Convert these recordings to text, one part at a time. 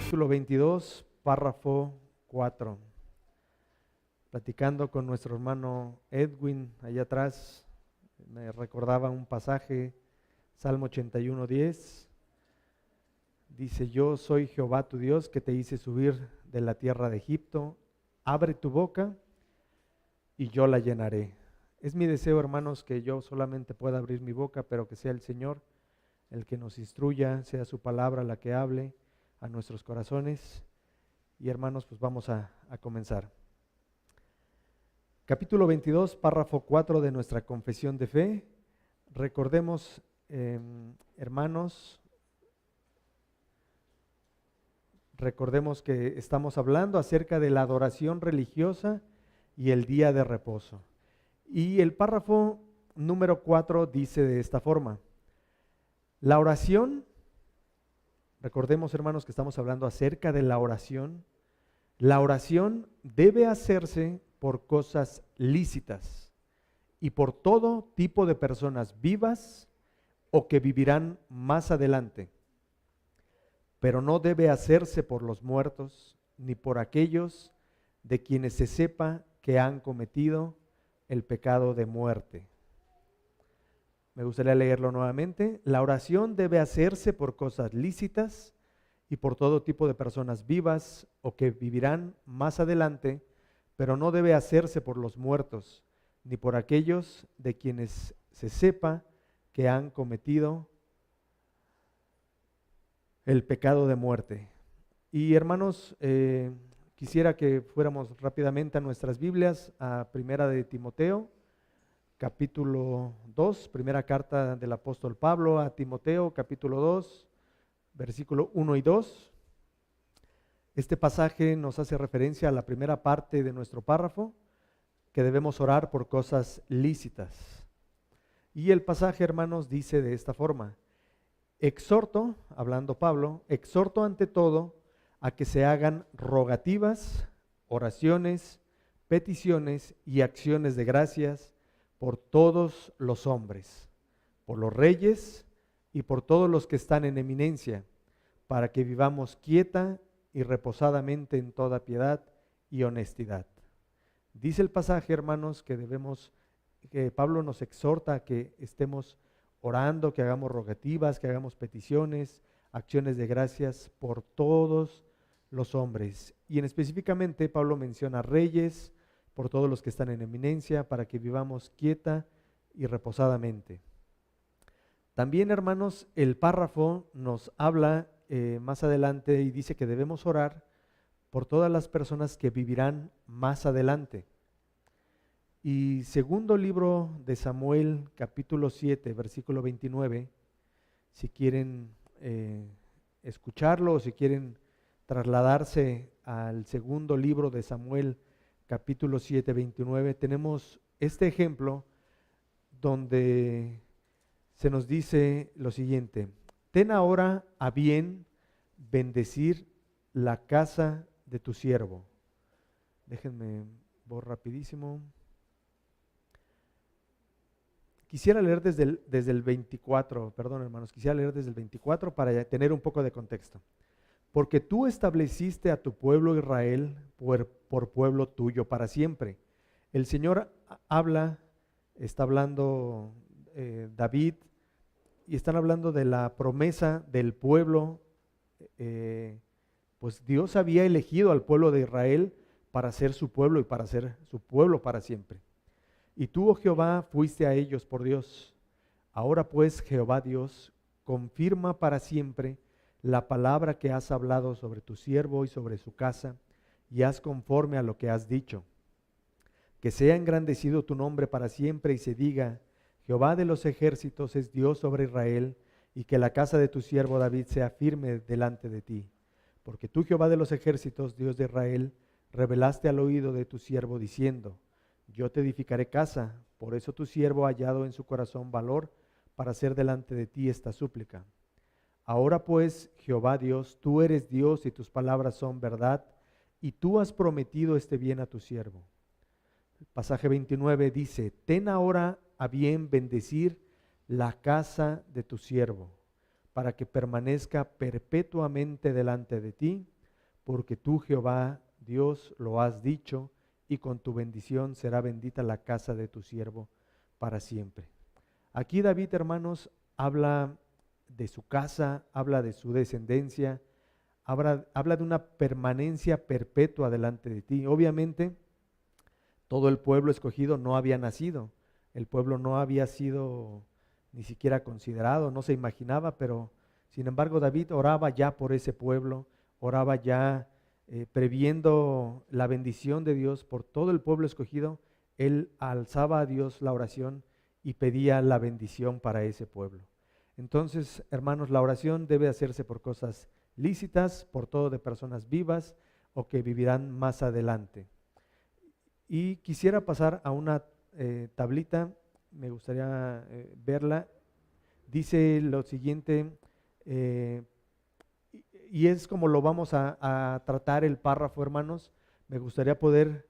capítulo 22, párrafo 4. Platicando con nuestro hermano Edwin allá atrás, me recordaba un pasaje, Salmo 81:10. Dice: yo soy Jehová tu Dios, que te hice subir de la tierra de Egipto. Abre tu boca y yo la llenaré. Es mi deseo, hermanos, que yo solamente pueda abrir mi boca, pero que sea el Señor el que nos instruya, sea su palabra la que hable a nuestros corazones. Y hermanos, pues vamos a comenzar. Capítulo 22, párrafo 4 de nuestra confesión de fe. Recordemos, hermanos, recordemos que estamos hablando acerca de la adoración religiosa y el día de reposo. Y el párrafo número 4 dice de esta forma: la oración, recordemos, hermanos, que estamos hablando acerca de la oración debe hacerse por cosas lícitas y por todo tipo de personas vivas o que vivirán más adelante, pero no debe hacerse por los muertos ni por aquellos de quienes se sepa que han cometido el pecado de muerte. Me gustaría leerlo nuevamente. La oración debe hacerse por cosas lícitas y por todo tipo de personas vivas o que vivirán más adelante, pero no debe hacerse por los muertos, ni por aquellos de quienes se sepa que han cometido el pecado de muerte. Y hermanos, quisiera que fuéramos rápidamente a nuestras Biblias, a Primera de Timoteo, capítulo 2, primera carta del apóstol Pablo a Timoteo, capítulo 2, versículo 1 y 2. Este pasaje nos hace referencia a la primera parte de nuestro párrafo, que debemos orar por cosas lícitas. Y el pasaje, hermanos, dice de esta forma: exhorto, hablando Pablo, exhorto ante todo a que se hagan rogativas, oraciones, peticiones y acciones de gracias por todos los hombres, por los reyes y por todos los que están en eminencia, para que vivamos quieta y reposadamente en toda piedad y honestidad. Dice el pasaje, hermanos, que Pablo nos exhorta a que estemos orando, que hagamos rogativas, que hagamos peticiones, acciones de gracias por todos los hombres. Y específicamente Pablo menciona reyes, por todos los que están en eminencia, para que vivamos quieta y reposadamente. También, hermanos, el párrafo nos habla más adelante y dice que debemos orar por todas las personas que vivirán más adelante. Y segundo libro de Samuel, capítulo 7, versículo 29, si quieren escucharlo o si quieren trasladarse al segundo libro de Samuel, capítulo 7, 29, tenemos este ejemplo donde se nos dice lo siguiente: ten ahora a bien bendecir la casa de tu siervo. Déjenme voy rapidísimo. Quisiera leer desde el 24, perdón, hermanos, quisiera leer desde el 24 para tener un poco de contexto. Porque tú estableciste a tu pueblo Israel por pueblo tuyo para siempre. El Señor está hablando David, y están hablando de la promesa del pueblo. Pues Dios había elegido al pueblo de Israel para ser su pueblo y para ser su pueblo para siempre. Y tú, oh Jehová, fuiste a ellos por Dios. Ahora pues, Jehová Dios, confirma para siempre la palabra que has hablado sobre tu siervo y sobre su casa, y haz conforme a lo que has dicho. Que sea engrandecido tu nombre para siempre y se diga: Jehová de los ejércitos es Dios sobre Israel, y que la casa de tu siervo David sea firme delante de ti. Porque tú, Jehová de los ejércitos, Dios de Israel, revelaste al oído de tu siervo diciendo: yo te edificaré casa. Por eso tu siervo ha hallado en su corazón valor para hacer delante de ti esta súplica. Ahora pues, Jehová Dios, tú eres Dios y tus palabras son verdad, y tú has prometido este bien a tu siervo. El pasaje 29 dice: ten ahora a bien bendecir la casa de tu siervo, para que permanezca perpetuamente delante de ti, porque tú, Jehová, Dios, lo has dicho, y con tu bendición será bendita la casa de tu siervo para siempre. Aquí David, hermanos, habla de su casa, habla de su descendencia, habla de una permanencia perpetua delante de ti. Obviamente, todo el pueblo escogido no había nacido, el pueblo no había sido ni siquiera considerado, no se imaginaba, pero sin embargo David oraba ya por ese pueblo, oraba ya previendo la bendición de Dios por todo el pueblo escogido. Él alzaba a Dios la oración y pedía la bendición para ese pueblo. Entonces, hermanos, la oración debe hacerse por cosas lícitas, por todo de personas vivas o que vivirán más adelante. Y quisiera pasar a una tablita, me gustaría verla. Dice lo siguiente, eh, y es como lo vamos a tratar el párrafo, hermanos. Me gustaría poder,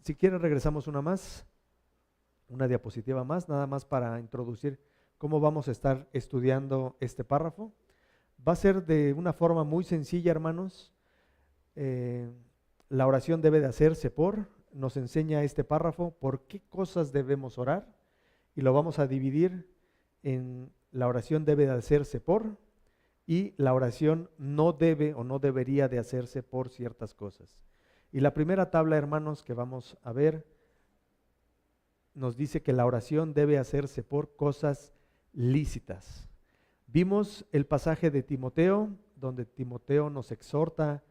si quieren regresamos una diapositiva más, nada más para introducir cómo vamos a estar estudiando este párrafo. Va a ser de una forma muy sencilla, hermanos. La oración debe de hacerse nos enseña este párrafo por qué cosas debemos orar, y lo vamos a dividir en la oración debe de hacerse por, y la oración no debe o no debería de hacerse por ciertas cosas. Y la primera tabla, hermanos, que vamos a ver, nos dice que la oración debe hacerse por cosas lícitas. Vimos el pasaje de Timoteo, donde Timoteo nos exhorta,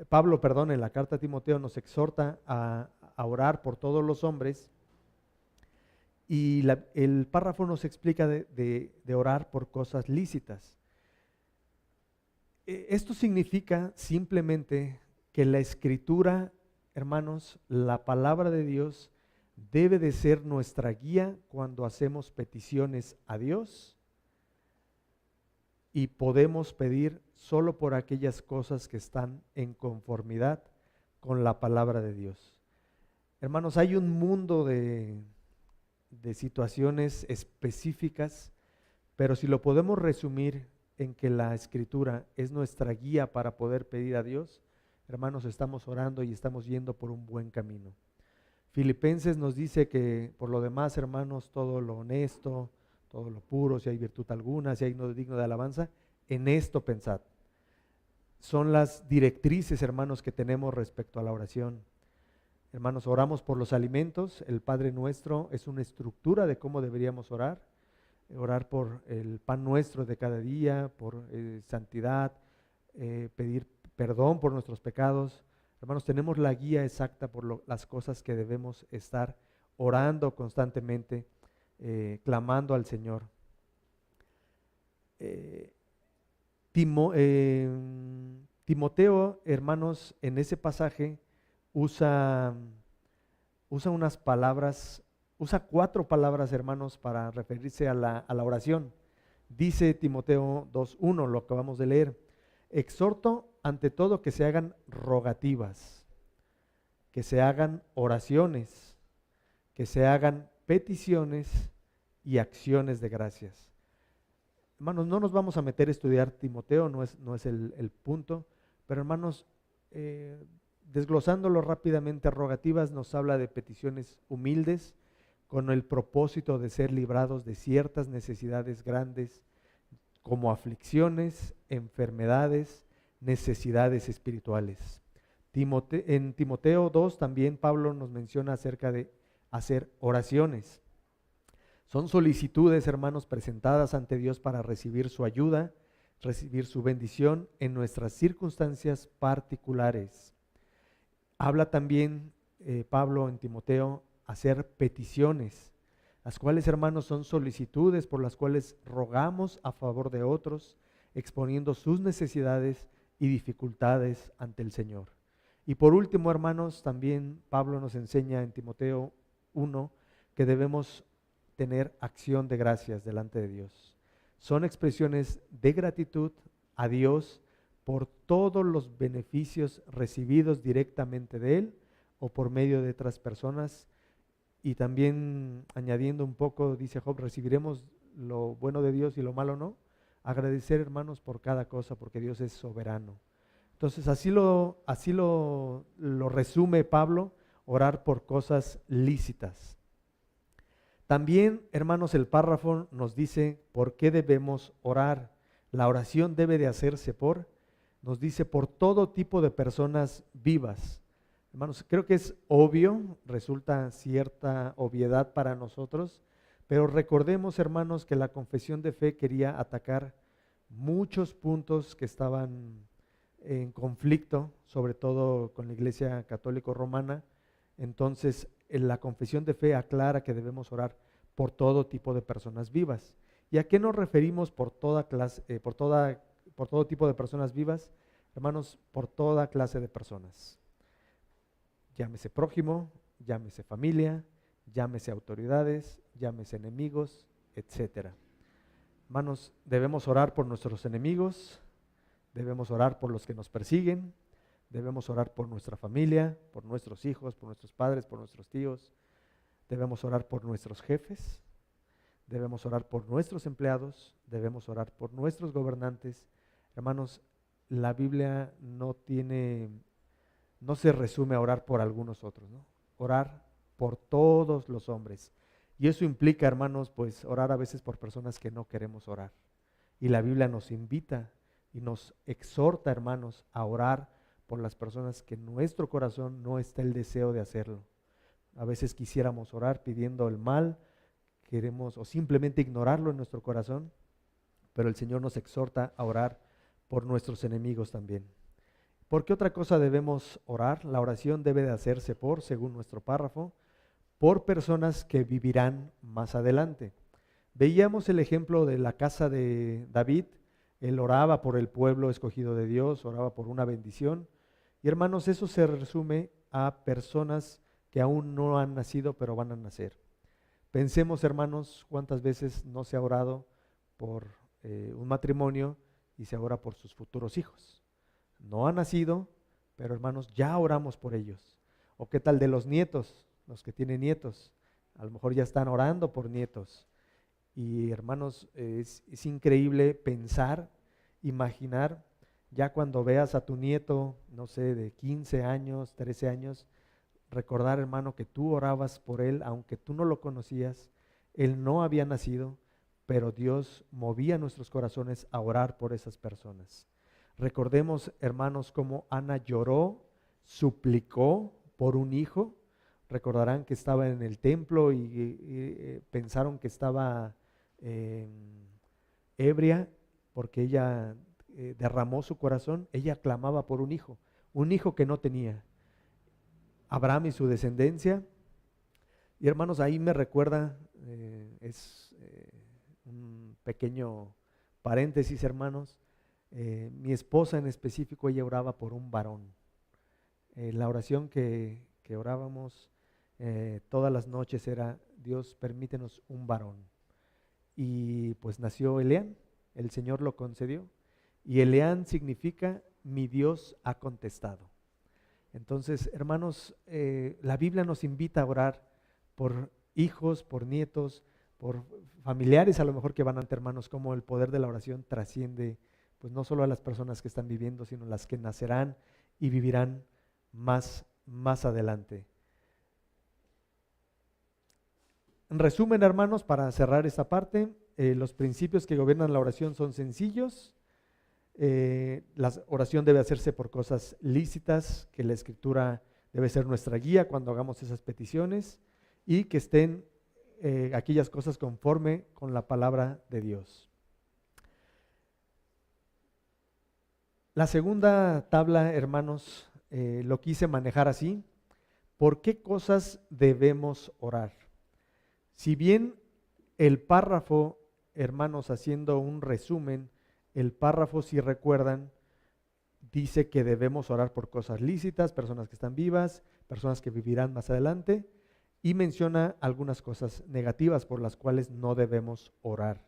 Pablo, en la carta a Timoteo nos exhorta a orar por todos los hombres, y el párrafo nos explica de orar por cosas lícitas. Esto significa simplemente que la Escritura, hermanos, la palabra de Dios, debe de ser nuestra guía cuando hacemos peticiones a Dios, y podemos pedir solo por aquellas cosas que están en conformidad con la palabra de Dios. Hermanos, hay un mundo de situaciones específicas, pero si lo podemos resumir en que la Escritura es nuestra guía para poder pedir a Dios, hermanos, estamos orando y estamos yendo por un buen camino. Filipenses nos dice que por lo demás, hermanos, todo lo honesto, todo lo puro, si hay virtud alguna, si hay no digno de alabanza, en esto pensad. Son las directrices, hermanos, que tenemos respecto a la oración. Hermanos, oramos por los alimentos. El Padre Nuestro es una estructura de cómo deberíamos orar. Orar por el pan nuestro de cada día, por santidad, pedir perdón por nuestros pecados. Hermanos, tenemos la guía exacta por las cosas que debemos estar orando constantemente, clamando al Señor. Timoteo, hermanos, en ese pasaje usa unas palabras, usa 4 palabras, hermanos, para referirse a la oración. Dice Timoteo 2:1, lo acabamos de leer: exhorto ante todo que se hagan rogativas, que se hagan oraciones, que se hagan peticiones y acciones de gracias. Hermanos, no nos vamos a meter a estudiar Timoteo, no es el punto, pero hermanos, desglosándolo rápidamente, rogativas nos habla de peticiones humildes con el propósito de ser librados de ciertas necesidades grandes, como aflicciones, enfermedades, necesidades espirituales. En Timoteo 2 también Pablo nos menciona acerca de hacer oraciones. Son solicitudes, hermanos, presentadas ante Dios para recibir su ayuda, recibir su bendición en nuestras circunstancias particulares. Habla también Pablo en Timoteo hacer peticiones, las cuales, hermanos, son solicitudes por las cuales rogamos a favor de otros, exponiendo sus necesidades y dificultades ante el Señor. Y por último, hermanos, también Pablo nos enseña en Timoteo 1 que debemos tener acción de gracias delante de Dios. Son expresiones de gratitud a Dios por todos los beneficios recibidos directamente de Él o por medio de otras personas. Y también añadiendo un poco, dice Job, recibiremos lo bueno de Dios y lo malo no. Agradecer, hermanos, por cada cosa, porque Dios es soberano. Entonces así lo resume Pablo, orar por cosas lícitas. También, hermanos, el párrafo nos dice por qué debemos orar. La oración debe de hacerse nos dice por todo tipo de personas vivas. Hermanos, creo que es obvio, resulta cierta obviedad para nosotros, pero recordemos, hermanos, que la confesión de fe quería atacar muchos puntos que estaban en conflicto, sobre todo con la Iglesia Católica Romana. Entonces, la confesión de fe aclara que debemos orar por todo tipo de personas vivas. ¿Y a qué nos referimos por toda clase, por todo tipo de personas vivas? Hermanos, por toda clase de personas. Llámese prójimo, llámese familia, llámese autoridades, llámese enemigos, etcétera. Hermanos, debemos orar por nuestros enemigos, debemos orar por los que nos persiguen, debemos orar por nuestra familia, por nuestros hijos, por nuestros padres, por nuestros tíos, debemos orar por nuestros jefes, debemos orar por nuestros empleados, debemos orar por nuestros gobernantes. Hermanos, la Biblia no se resume a orar por algunos otros, ¿no? Orar por todos los hombres. Y eso implica, hermanos, pues orar a veces por personas que no queremos orar. Y la Biblia nos invita y nos exhorta, hermanos, a orar por las personas que en nuestro corazón no está el deseo de hacerlo. A veces quisiéramos orar pidiendo el mal, queremos o simplemente ignorarlo en nuestro corazón, pero el Señor nos exhorta a orar por nuestros enemigos también. ¿Por qué otra cosa debemos orar? La oración debe de hacerse según nuestro párrafo, por personas que vivirán más adelante. Veíamos el ejemplo de la casa de David. Él oraba por el pueblo escogido de Dios, oraba por una bendición. Y hermanos, eso se resume a personas que aún no han nacido, pero van a nacer. Pensemos, hermanos, cuántas veces no se ha orado por un matrimonio y se ora por sus futuros hijos. No han nacido, pero hermanos, ya oramos por ellos. ¿O qué tal de los nietos? Los que tienen nietos, a lo mejor ya están orando por nietos. Y hermanos, es increíble pensar, imaginar, ya cuando veas a tu nieto, no sé, de 15 años, 13 años, recordar, hermano, que tú orabas por él, aunque tú no lo conocías, él no había nacido, pero Dios movía nuestros corazones a orar por esas personas. Recordemos, hermanos, cómo Ana lloró, suplicó por un hijo. Recordarán que estaba en el templo y pensaron que estaba ebria porque ella derramó su corazón. Ella clamaba por un hijo que no tenía. Abraham y su descendencia. Y hermanos, ahí me recuerda, un pequeño paréntesis, hermanos. Mi esposa en específico, ella oraba por un varón. La oración que orábamos todas las noches era: Dios, permítenos un varón. Y pues nació Elián, el Señor lo concedió. Y Elián significa mi Dios ha contestado. Entonces, hermanos, la Biblia nos invita a orar por hijos, por nietos, por familiares a lo mejor que van ante hermanos, como el poder de la oración trasciende pues no solo a las personas que están viviendo, sino las que nacerán y vivirán más adelante. En resumen, hermanos, para cerrar esta parte, los principios que gobiernan la oración son sencillos. La oración debe hacerse por cosas lícitas, que la Escritura debe ser nuestra guía cuando hagamos esas peticiones, y que estén aquellas cosas conforme con la palabra de Dios. La segunda tabla, hermanos, lo quise manejar así: ¿por qué cosas debemos orar? Si bien el párrafo, hermanos, haciendo un resumen, el párrafo, si recuerdan, dice que debemos orar por cosas lícitas, personas que están vivas, personas que vivirán más adelante, y menciona algunas cosas negativas por las cuales no debemos orar.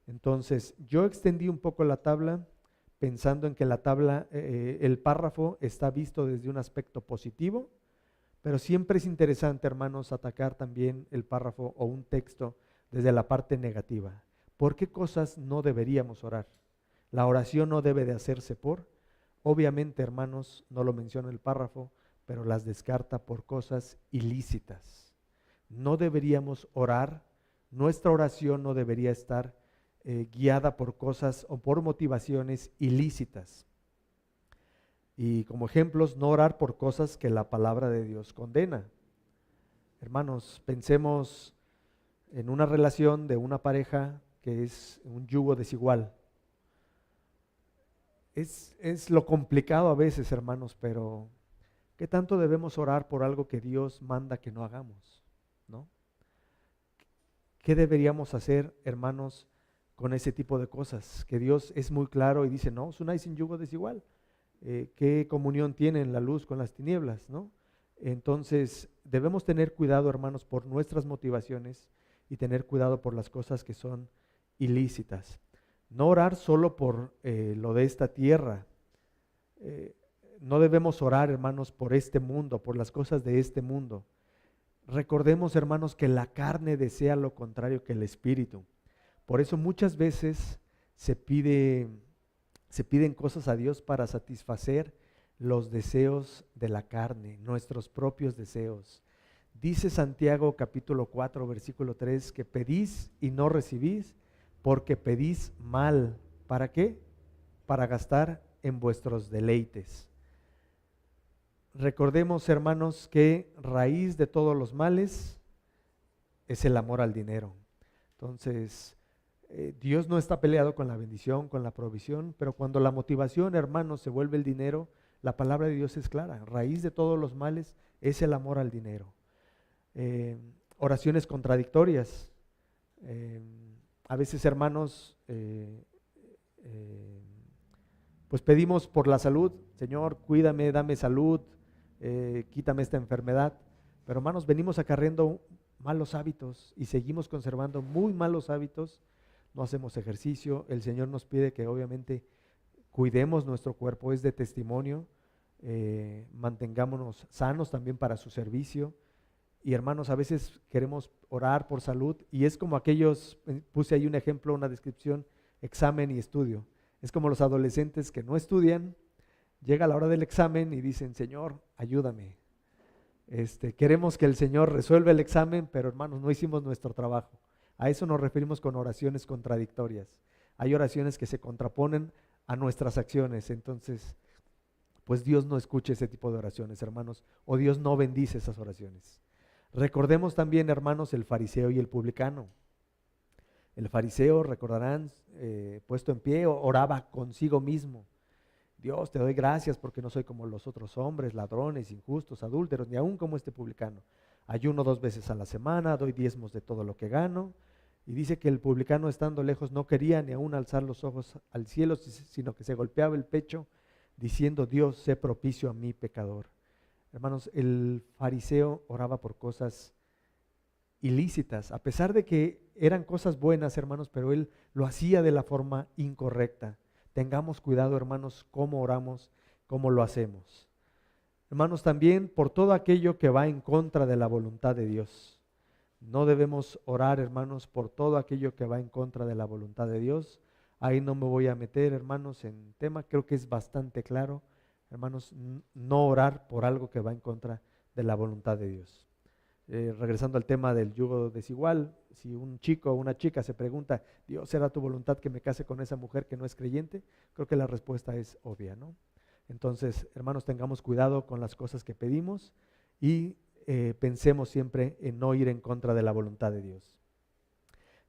Entonces, yo extendí un poco la tabla pensando en que la tabla, el párrafo está visto desde un aspecto positivo, pero siempre es interesante, hermanos, atacar también el párrafo o un texto desde la parte negativa. ¿Por qué cosas no deberíamos orar? La oración no debe de hacerse obviamente, hermanos, no lo menciona el párrafo, pero las descarta por cosas ilícitas. No deberíamos orar, nuestra oración no debería estar guiada por cosas o por motivaciones ilícitas. Y como ejemplos, no orar por cosas que la palabra de Dios condena. Hermanos, pensemos en una relación de una pareja que es un yugo desigual. Es lo complicado a veces, hermanos, pero ¿qué tanto debemos orar por algo que Dios manda que no hagamos? ¿No? ¿Qué deberíamos hacer, hermanos, con ese tipo de cosas? Que Dios es muy claro y dice, no, os unáis sin yugo desigual. ¿Qué comunión tienen la luz con las tinieblas? ¿No? Entonces, debemos tener cuidado, hermanos, por nuestras motivaciones y tener cuidado por las cosas que son ilícitas. No orar solo por lo de esta tierra. No debemos orar, hermanos, por este mundo, por las cosas de este mundo. Recordemos, hermanos, que la carne desea lo contrario que el espíritu. Por eso muchas veces se piden cosas a Dios para satisfacer los deseos de la carne, nuestros propios deseos. Dice Santiago capítulo 4, versículo 3, que pedís y no recibís, porque pedís mal. ¿Para qué? Para gastar en vuestros deleites. Recordemos, hermanos, que raíz de todos los males es el amor al dinero. Entonces, Dios no está peleado con la bendición, con la provisión, pero cuando la motivación, hermanos, se vuelve el dinero, la palabra de Dios es clara. Raíz de todos los males es el amor al dinero. Oraciones contradictorias. A veces, hermanos, pues pedimos por la salud. Señor, cuídame, dame salud, quítame esta enfermedad. Pero, hermanos, venimos acarreando malos hábitos y seguimos conservando muy malos hábitos. No hacemos ejercicio. El Señor nos pide que obviamente cuidemos nuestro cuerpo, es de testimonio. Mantengámonos sanos también para su servicio. Y hermanos, a veces queremos orar por salud y es como aquellos, puse ahí un ejemplo, una descripción, examen y estudio. Es como los adolescentes que no estudian, llega la hora del examen y dicen, Señor, ayúdame. Queremos que el Señor resuelva el examen, pero hermanos, no hicimos nuestro trabajo. A eso nos referimos con oraciones contradictorias. Hay oraciones que se contraponen a nuestras acciones, entonces, pues Dios no escucha ese tipo de oraciones, hermanos, o Dios no bendice esas oraciones. Recordemos también, hermanos, el fariseo y el publicano. El fariseo, recordarán, puesto en pie, oraba consigo mismo. Dios, te doy gracias porque no soy como los otros hombres, ladrones, injustos, adúlteros, ni aún como este publicano. Ayuno 2 veces a la semana, doy diezmos de todo lo que gano. Y dice que el publicano, estando lejos, no quería ni aún alzar los ojos al cielo, sino que se golpeaba el pecho diciendo, Dios, sé propicio a mí, pecador. Hermanos, el fariseo oraba por cosas ilícitas, a pesar de que eran cosas buenas, hermanos, pero él lo hacía de la forma incorrecta. Tengamos cuidado, hermanos, cómo oramos, cómo lo hacemos. Hermanos, también por todo aquello que va en contra de la voluntad de Dios. No debemos orar, hermanos, por todo aquello que va en contra de la voluntad de Dios. Ahí no me voy a meter, hermanos, en tema, creo que es bastante claro. Hermanos, no orar por algo que va en contra de la voluntad de Dios. Regresando al tema del yugo desigual, si un chico o una chica se pregunta, Dios, ¿será tu voluntad que me case con esa mujer que no es creyente? Creo que la respuesta es obvia, ¿no? Entonces, hermanos, tengamos cuidado con las cosas que pedimos y pensemos siempre en no ir en contra de la voluntad de Dios.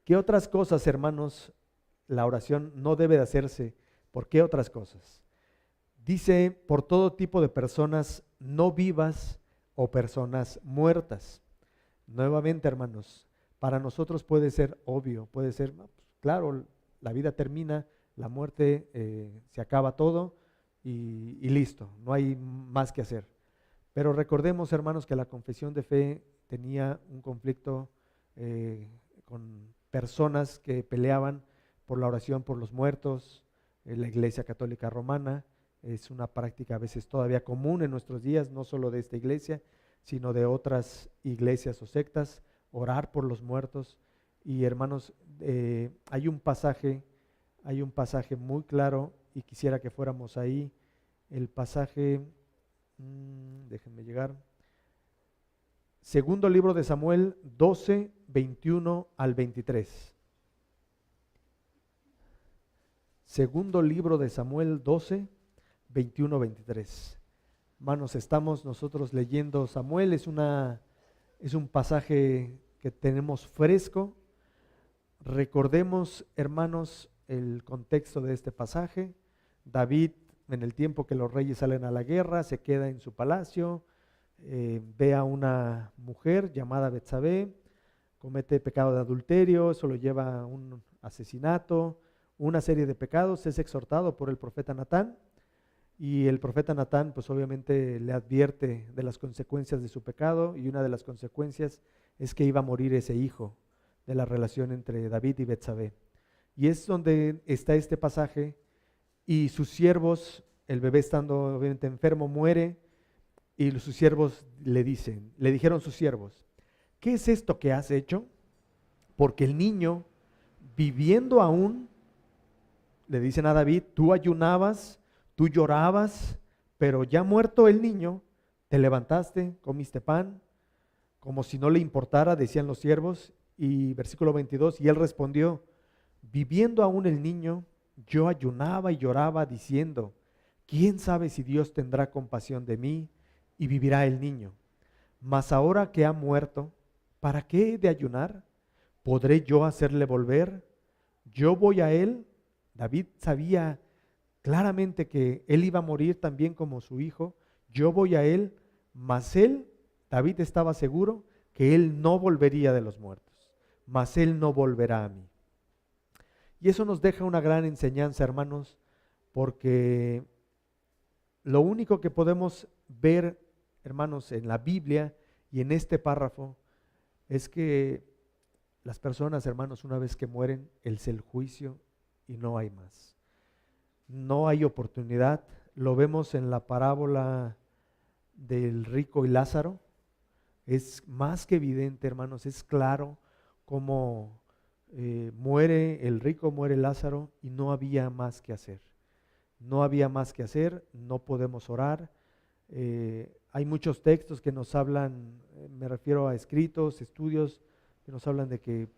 ¿Qué otras cosas, hermanos, la oración no debe de hacerse? ¿Por qué otras cosas? Dice, por todo tipo de personas no vivas o personas muertas. Nuevamente, hermanos, para nosotros puede ser obvio, puede ser, claro, la vida termina, la muerte se acaba todo y listo, no hay más que hacer. Pero recordemos, hermanos, que la confesión de fe tenía un conflicto con personas que peleaban por la oración por los muertos. La Iglesia Católica Romana es una práctica a veces todavía común en nuestros días, no solo de esta iglesia, sino de otras iglesias o sectas, orar por los muertos. Y hermanos, hay un pasaje muy claro y quisiera que fuéramos ahí el pasaje, déjenme llegar, segundo libro de Samuel 12, 21 al 23. Segundo libro de Samuel 12, 21, 23. Hermanos, estamos nosotros leyendo Samuel, es un pasaje que tenemos fresco. Recordemos, hermanos, el contexto de este pasaje. David, en el tiempo que los reyes salen a la guerra, se queda en su palacio, ve a una mujer llamada Betsabé, comete pecado de adulterio, eso lo lleva a un asesinato, una serie de pecados, es exhortado por el profeta Natán, y el profeta Natán pues obviamente le advierte de las consecuencias de su pecado, y una de las consecuencias es que iba a morir ese hijo de la relación entre David y Betsabé. Y es donde está este pasaje, y sus siervos, el bebé estando obviamente enfermo, muere, y sus siervos le dijeron sus siervos, ¿qué es esto que has hecho? Porque el niño, viviendo aún, le dicen a David, tú ayunabas, tú llorabas, pero ya muerto el niño, te levantaste, comiste pan, como si no le importara, decían los siervos. Y versículo 22, y él respondió, viviendo aún el niño, yo ayunaba y lloraba diciendo, ¿quién sabe si Dios tendrá compasión de mí y vivirá el niño? Mas ahora que ha muerto, ¿para qué he de ayunar? ¿Podré yo hacerle volver? Yo voy a él. David sabía claramente que él iba a morir también como su hijo. Yo voy a él, mas él, David estaba seguro que él no volvería de los muertos, mas él no volverá a mí. Y eso nos deja una gran enseñanza, hermanos, porque lo único que podemos ver, hermanos, en la Biblia y en este párrafo, es que las personas, hermanos, una vez que mueren, es el juicio y no hay más. No hay oportunidad. Lo vemos en la parábola del rico y Lázaro. Es más que evidente, hermanos, es claro cómo muere el rico, muere Lázaro y no había más que hacer. No había más que hacer, no podemos orar. Hay muchos textos que nos hablan, me refiero a escritos, estudios, que nos hablan de que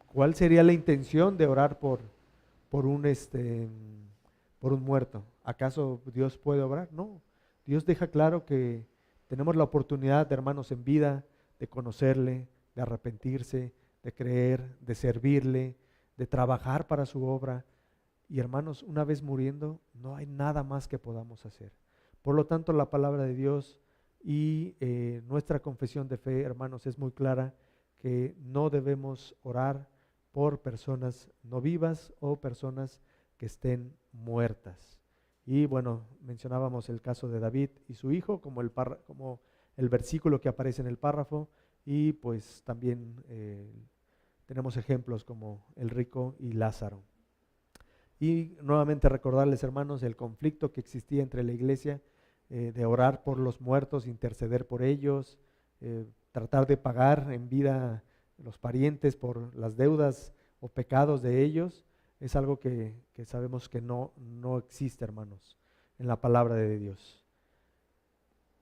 cuál sería la intención de orar por un muerto. ¿Acaso Dios puede obrar? No. Dios deja claro que tenemos la oportunidad, hermanos, en vida de conocerle, de arrepentirse, de creer, de servirle, de trabajar para su obra. Y hermanos, una vez muriendo, no hay nada más que podamos hacer. Por lo tanto, la palabra de Dios y nuestra confesión de fe, hermanos, es muy clara que no debemos orar por personas no vivas o personas que estén muertas. Y bueno, mencionábamos el caso de David y su hijo como el versículo que aparece en el párrafo, y pues también tenemos ejemplos como el rico y Lázaro. Y nuevamente recordarles, hermanos, el conflicto que existía entre la iglesia de orar por los muertos, interceder por ellos, tratar de pagar en vida los parientes por las deudas o pecados de ellos. Es algo que sabemos que no existe, hermanos, en la palabra de Dios.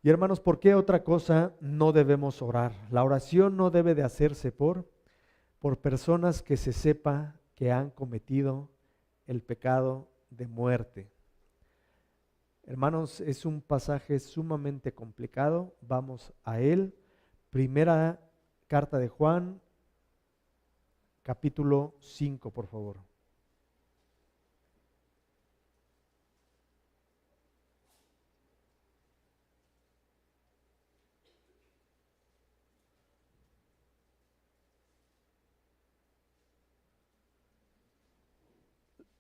Y hermanos, ¿por qué otra cosa no debemos orar? La oración no debe de hacerse por personas que se sepa que han cometido el pecado de muerte. Hermanos, es un pasaje sumamente complicado, vamos a él. Primera carta de Juan, capítulo 5, por favor.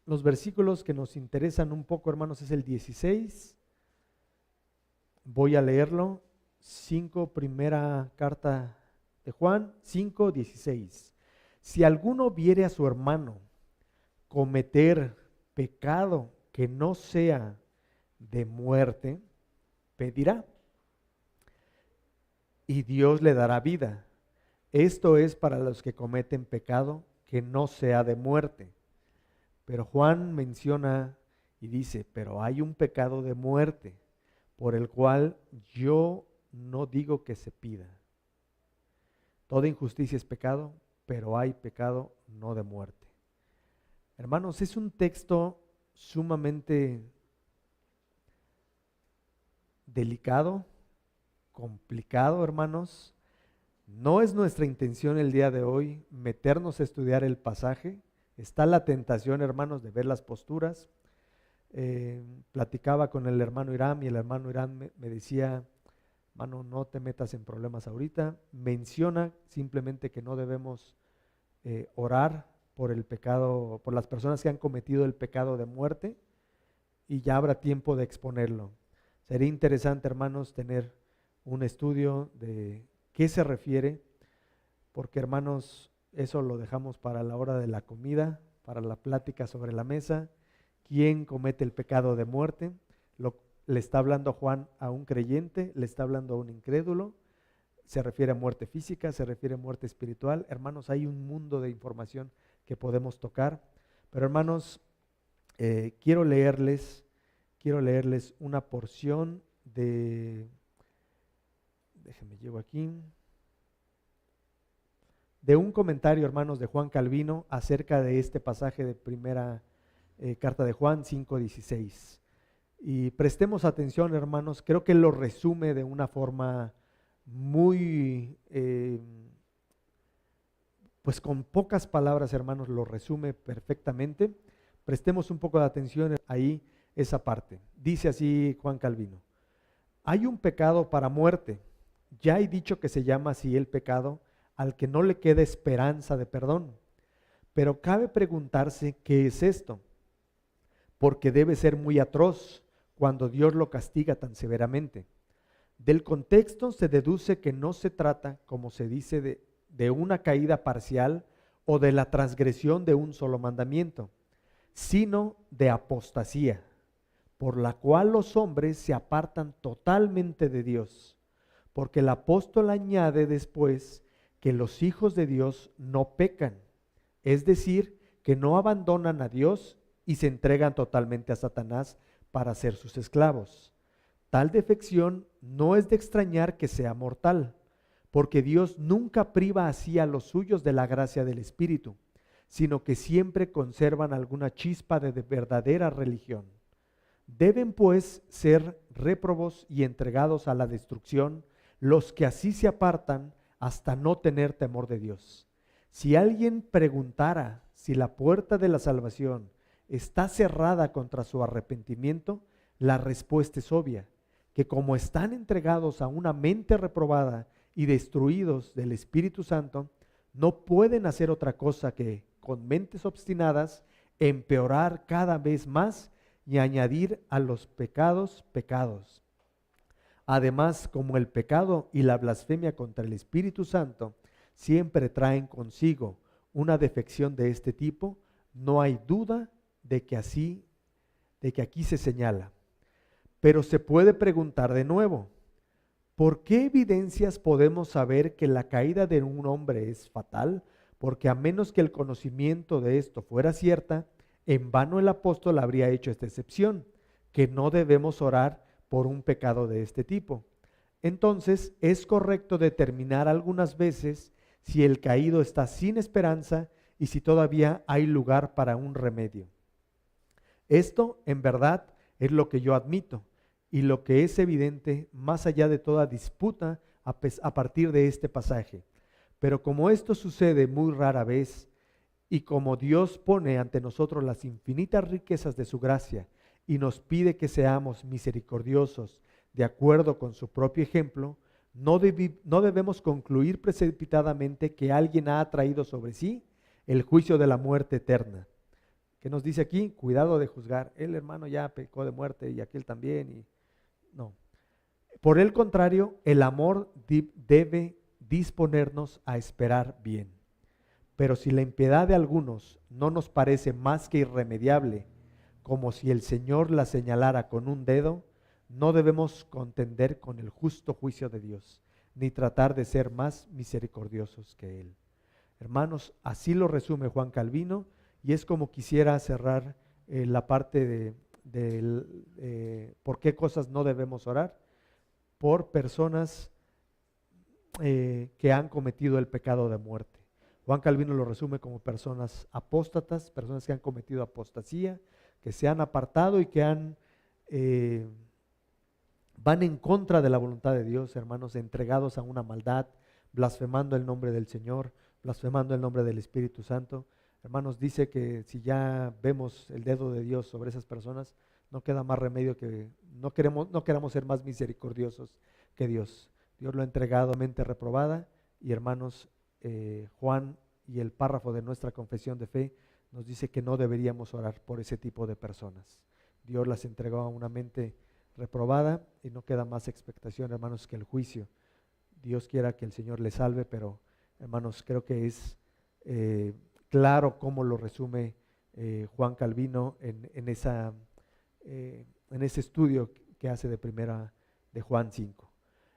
Los versículos que nos interesan un poco, hermanos, es el 16. Voy a leerlo. 5, primera carta de Juan, 5, 16. Si alguno viere a su hermano cometer pecado que no sea de muerte, pedirá, y Dios le dará vida. Esto es para los que cometen pecado que no sea de muerte. Pero Juan menciona Y dice, pero hay un pecado de muerte, por el cual yo no digo que se pida. Toda injusticia es pecado, pero hay pecado no de muerte. Hermanos, es un texto sumamente delicado, complicado, hermanos. No es nuestra intención el día de hoy meternos a estudiar el pasaje. Está la tentación, hermanos, de ver las posturas. Platicaba con el hermano Irán y el hermano Irán me decía, hermano, no te metas en problemas ahorita. Menciona simplemente que no debemos orar por el pecado, por las personas que han cometido el pecado de muerte, y ya habrá tiempo de exponerlo. Sería interesante, hermanos, tener un estudio de qué se refiere, porque, hermanos, eso lo dejamos para la hora de la comida, para la plática sobre la mesa. ¿Quién comete el pecado de muerte? Le está hablando Juan a un creyente, le está hablando a un incrédulo. Se refiere a muerte física, se refiere a muerte espiritual. Hermanos, hay un mundo de información que podemos tocar. Pero, hermanos, quiero leerles una porción déjenme llevo aquí, de un comentario, hermanos, de Juan Calvino acerca de este pasaje de primera carta de Juan 5:16. Y prestemos atención, hermanos, creo que lo resume de una forma muy, pues con pocas palabras, hermanos, lo resume perfectamente. Prestemos un poco de atención ahí, esa parte. Dice así Juan Calvino: hay un pecado para muerte. Ya he dicho que se llama así el pecado al que no le queda esperanza de perdón. Pero cabe preguntarse qué es esto, porque debe ser muy atroz cuando Dios lo castiga tan severamente. Del contexto se deduce que no se trata, como se dice, de una caída parcial o de la transgresión de un solo mandamiento, sino de apostasía, por la cual los hombres se apartan totalmente de Dios. Porque el apóstol añade después que los hijos de Dios no pecan, es decir, que no abandonan a Dios y se entregan totalmente a Satanás para ser sus esclavos. Tal defección no es de extrañar que sea mortal, porque Dios nunca priva así a los suyos de la gracia del Espíritu, sino que siempre conservan alguna chispa de verdadera religión. Deben pues ser réprobos y entregados a la destrucción los que así se apartan hasta no tener temor de Dios. Si alguien preguntara si la puerta de la salvación está cerrada contra su arrepentimiento, la respuesta es obvia, que como están entregados a una mente reprobada y destruidos del Espíritu Santo, no pueden hacer otra cosa que, con mentes obstinadas, empeorar cada vez más y añadir a los pecados pecados. Además, como el pecado y la blasfemia contra el Espíritu Santo siempre traen consigo una defección de este tipo, no hay duda de que aquí se señala. Pero se puede preguntar de nuevo, ¿por qué evidencias podemos saber que la caída de un hombre es fatal? Porque a menos que el conocimiento de esto fuera cierta, en vano el apóstol habría hecho esta excepción, que no debemos orar por un pecado de este tipo. Entonces es correcto determinar algunas veces si el caído está sin esperanza y si todavía hay lugar para un remedio. Esto, en verdad, es lo que yo admito y lo que es evidente más allá de toda disputa a partir de este pasaje. Pero como esto sucede muy rara vez y como Dios pone ante nosotros las infinitas riquezas de su gracia y nos pide que seamos misericordiosos de acuerdo con su propio ejemplo, no debemos concluir precipitadamente que alguien ha atraído sobre sí el juicio de la muerte eterna. ¿Qué nos dice aquí? Cuidado de juzgar. El hermano ya pecó de muerte y aquel también. No. Por el contrario, el amor debe disponernos a esperar bien. Pero si la impiedad de algunos no nos parece más que irremediable, como si el Señor la señalara con un dedo, no debemos contender con el justo juicio de Dios, ni tratar de ser más misericordiosos que Él. Hermanos, así lo resume Juan Calvino, y es como quisiera cerrar la parte por qué cosas no debemos orar, por personas que han cometido el pecado de muerte. Juan Calvino lo resume como personas apóstatas, personas que han cometido apostasía, que se han apartado y que van en contra de la voluntad de Dios, hermanos, entregados a una maldad, blasfemando el nombre del Señor, blasfemando el nombre del Espíritu Santo. Hermanos, dice que si ya vemos el dedo de Dios sobre esas personas, no queda más remedio que no queramos ser más misericordiosos que Dios. Dios lo ha entregado a mente reprobada y hermanos, Juan y el párrafo de nuestra confesión de fe nos dice que no deberíamos orar por ese tipo de personas. Dios las entregó a una mente reprobada y no queda más expectación, hermanos, que el juicio. Dios quiera que el Señor les salve, pero hermanos, creo que es claro cómo lo resume Juan Calvino en ese estudio que hace de Juan 5.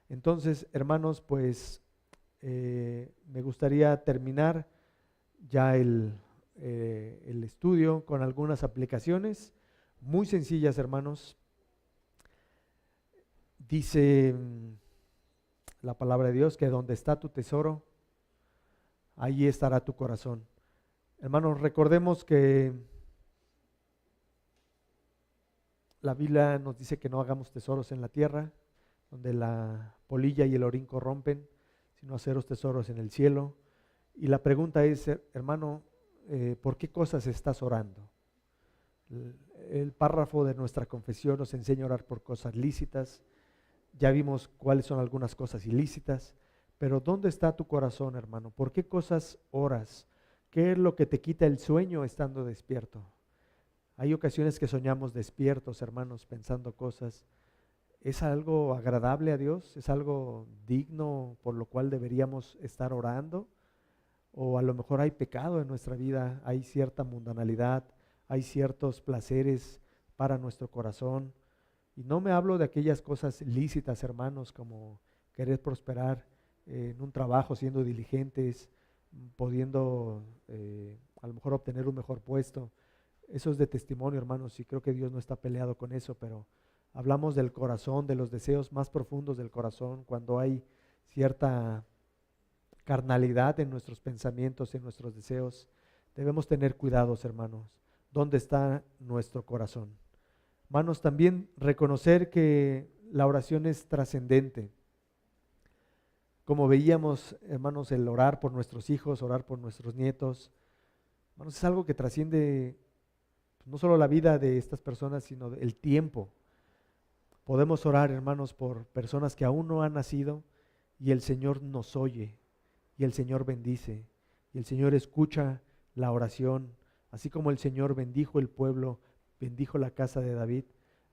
Entonces, hermanos, pues me gustaría terminar ya el estudio con algunas aplicaciones muy sencillas, hermanos. Dice la palabra de Dios que donde está tu tesoro, allí estará tu corazón. Hermanos, recordemos que la Biblia nos dice que no hagamos tesoros en la tierra, donde la polilla y el orín corrompen, sino haceros tesoros en el cielo. Y la pregunta es, hermano, ¿por qué cosas estás orando? El párrafo de nuestra confesión nos enseña a orar por cosas lícitas. Ya vimos cuáles son algunas cosas ilícitas, pero ¿dónde está tu corazón, hermano? ¿Por qué cosas oras? ¿Qué es lo que te quita el sueño estando despierto? Hay ocasiones que soñamos despiertos, hermanos, pensando cosas. ¿Es algo agradable a Dios? ¿Es algo digno por lo cual deberíamos estar orando? O a lo mejor hay pecado en nuestra vida, hay cierta mundanalidad, hay ciertos placeres para nuestro corazón. Y no me hablo de aquellas cosas lícitas, hermanos, como querer prosperar en un trabajo, siendo diligentes, pudiendo a lo mejor obtener un mejor puesto. Eso es de testimonio, hermanos, y creo que Dios no está peleado con eso, pero hablamos del corazón, de los deseos más profundos del corazón, cuando hay cierta carnalidad en nuestros pensamientos, en nuestros deseos. Debemos tener cuidados, hermanos. ¿Dónde está nuestro corazón? Hermanos, también reconocer que la oración es trascendente. Como veíamos, hermanos, el orar por nuestros hijos, orar por nuestros nietos, hermanos, es algo que trasciende no solo la vida de estas personas, sino el tiempo. Podemos orar, hermanos, por personas que aún no han nacido y el Señor nos oye y el Señor bendice y el Señor escucha la oración, así como el Señor bendijo el pueblo, bendijo la casa de David.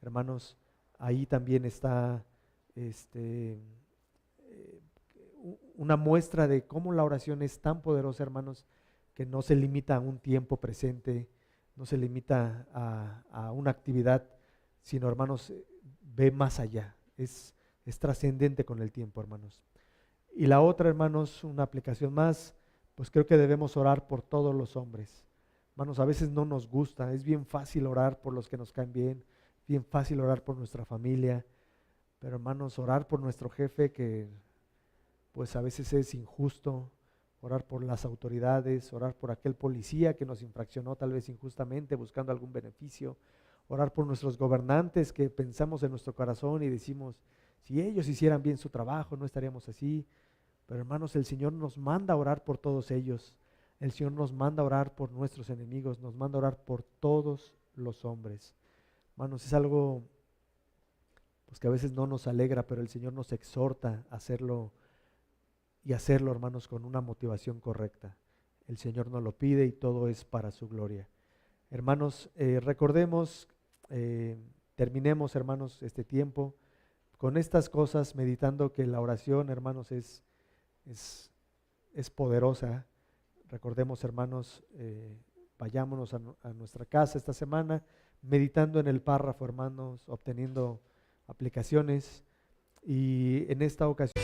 Hermanos, ahí también está una muestra de cómo la oración es tan poderosa, hermanos, que no se limita a un tiempo presente, no se limita a una actividad, sino, hermanos, ve más allá, es trascendente con el tiempo, hermanos. Y la otra, hermanos, una aplicación más, pues creo que debemos orar por todos los hombres. Hermanos, a veces no nos gusta, es bien fácil orar por los que nos caen bien, bien fácil orar por nuestra familia, pero hermanos, orar por nuestro jefe que pues a veces es injusto, orar por las autoridades, orar por aquel policía que nos infraccionó tal vez injustamente buscando algún beneficio, orar por nuestros gobernantes que pensamos en nuestro corazón y decimos, si ellos hicieran bien su trabajo no estaríamos así. Pero hermanos, el Señor nos manda a orar por todos ellos, el Señor nos manda a orar por nuestros enemigos, nos manda a orar por todos los hombres. Hermanos, es algo pues que a veces no nos alegra, pero el Señor nos exhorta a hacerlo y hacerlo, hermanos, con una motivación correcta. El Señor nos lo pide y todo es para su gloria. Hermanos, recordemos, terminemos, hermanos, este tiempo con estas cosas, meditando que la oración, hermanos, es poderosa. Recordemos, hermanos, vayámonos a nuestra casa esta semana, meditando en el párrafo, hermanos, obteniendo aplicaciones, y en esta ocasión